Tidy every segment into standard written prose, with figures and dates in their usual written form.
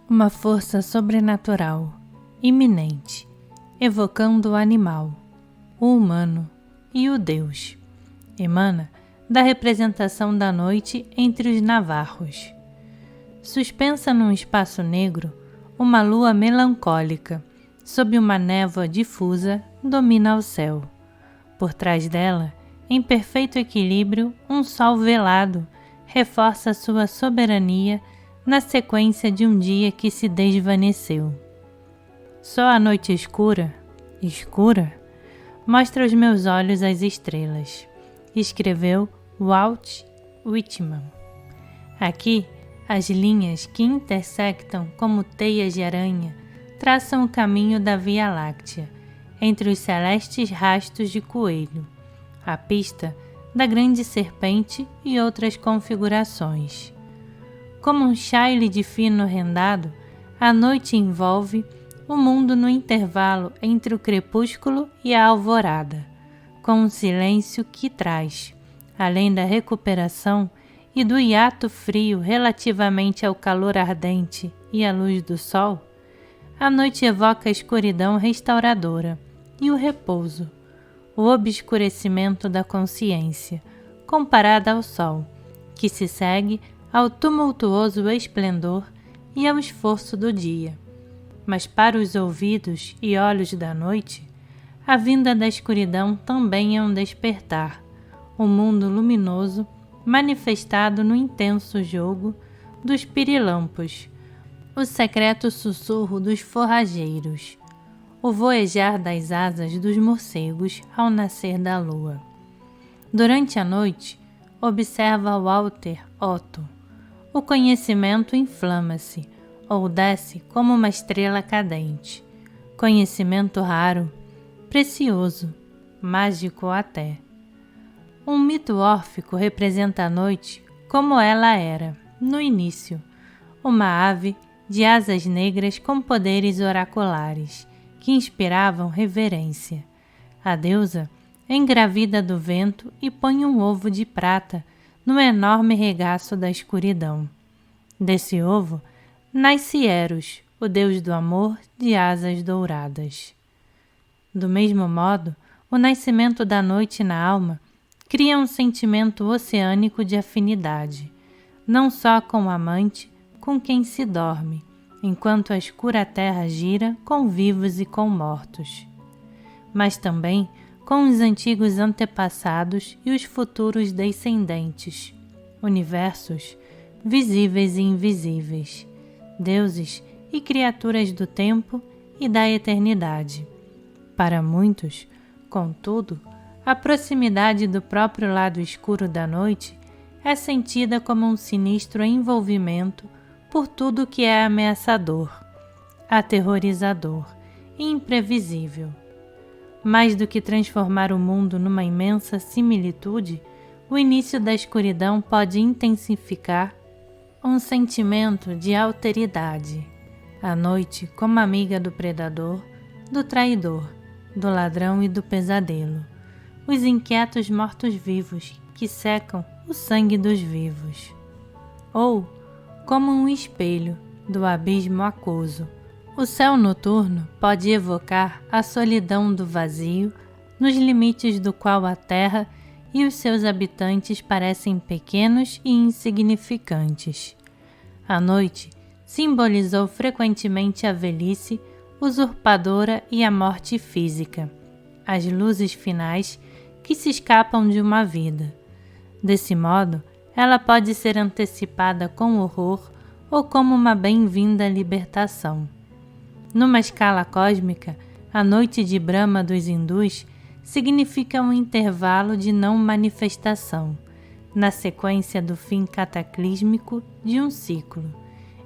Uma força sobrenatural, iminente, evocando o animal, o humano e o Deus, emana da representação da noite entre os navarros. Suspensa num espaço negro, uma lua melancólica, sob uma névoa difusa, domina o céu. Por trás dela, em perfeito equilíbrio, um sol velado reforça sua soberania na sequência de um dia que se desvaneceu. Só a noite escura, mostra aos meus olhos as estrelas, escreveu Walt Whitman. Aqui, as linhas que intersectam como teias de aranha traçam o caminho da Via Láctea, entre os celestes rastos de coelho, a pista da grande serpente e outras configurações. Como um chile de fino rendado, a noite envolve o mundo no intervalo entre o crepúsculo e a alvorada, com um silêncio que traz, além da recuperação e do hiato frio relativamente ao calor ardente e à luz do sol, a noite evoca a escuridão restauradora e o repouso, o obscurecimento da consciência, comparada ao sol, que se segue ao tumultuoso esplendor e ao esforço do dia. Mas para os ouvidos e olhos da noite, a vinda da escuridão também é um despertar, um mundo luminoso manifestado no intenso jogo dos pirilampos, o secreto sussurro dos forrageiros, o voejar das asas dos morcegos ao nascer da lua. Durante a noite, observa Walter Otto. O conhecimento inflama-se, ou desce como uma estrela cadente. Conhecimento raro, precioso, mágico até. Um mito órfico representa a noite como ela era, no início, uma ave de asas negras com poderes oraculares, que inspiravam reverência. A deusa engravida do vento e põe um ovo de prata no enorme regaço da escuridão. Desse ovo, nasce Eros, o deus do amor de asas douradas. Do mesmo modo, o nascimento da noite na alma cria um sentimento oceânico de afinidade, não só com o amante com quem se dorme, enquanto a escura terra gira com vivos e com mortos, mas também com os antigos antepassados e os futuros descendentes, universos visíveis e invisíveis, deuses e criaturas do tempo e da eternidade. Para muitos, contudo, a proximidade do próprio lado escuro da noite é sentida como um sinistro envolvimento por tudo que é ameaçador, aterrorizador e imprevisível. Mais do que transformar o mundo numa imensa similitude, o início da escuridão pode intensificar um sentimento de alteridade. A noite como amiga do predador, do traidor, do ladrão e do pesadelo, os inquietos mortos-vivos que secam o sangue dos vivos. Ou, como um espelho do abismo aquoso, o céu noturno pode evocar a solidão do vazio, nos limites do qual a terra e os seus habitantes parecem pequenos e insignificantes. A noite simbolizou frequentemente a velhice usurpadora e a morte física, as luzes finais que se escapam de uma vida. Desse modo, ela pode ser antecipada com horror ou como uma bem-vinda libertação. Numa escala cósmica, a noite de Brahma dos hindus significa um intervalo de não manifestação, na sequência do fim cataclísmico de um ciclo,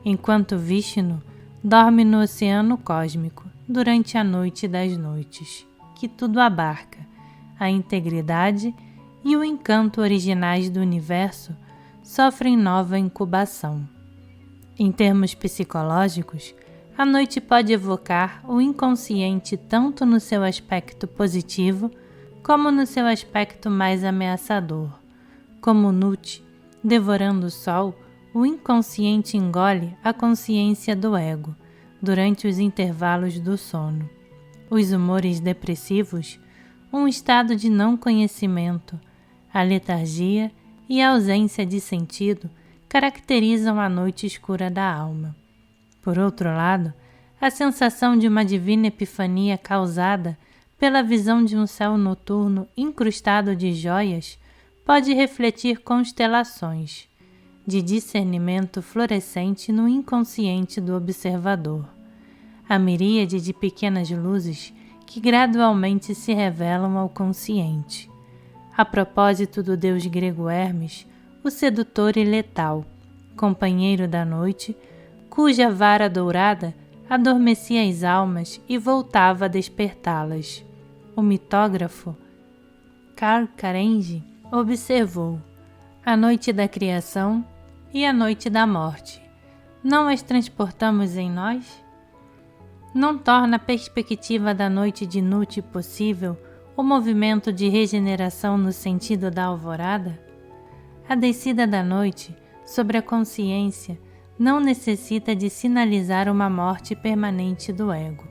enquanto Vishnu dorme no oceano cósmico durante a noite das noites, que tudo abarca, a integridade e o encanto originais do universo sofrem nova incubação. Em termos psicológicos, a noite pode evocar o inconsciente tanto no seu aspecto positivo como no seu aspecto mais ameaçador. Como Nut, devorando o sol, o inconsciente engole a consciência do ego durante os intervalos do sono. Os humores depressivos, um estado de não conhecimento, a letargia e a ausência de sentido caracterizam a noite escura da alma. Por outro lado, a sensação de uma divina epifania causada pela visão de um céu noturno incrustado de joias pode refletir constelações de discernimento florescente no inconsciente do observador. A miríade de pequenas luzes que gradualmente se revelam ao consciente. A propósito do deus grego Hermes, o sedutor e letal, companheiro da noite, cuja vara dourada adormecia as almas e voltava a despertá-las. O mitógrafo Karl Karenji observou: a noite da criação e a noite da morte. Não as transportamos em nós? Não torna a perspectiva da noite de Nut possível o movimento de regeneração no sentido da alvorada? A descida da noite sobre a consciência não necessita de sinalizar uma morte permanente do ego,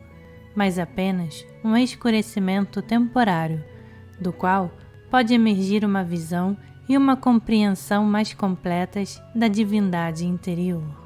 mas apenas um escurecimento temporário, do qual pode emergir uma visão e uma compreensão mais completas da divindade interior.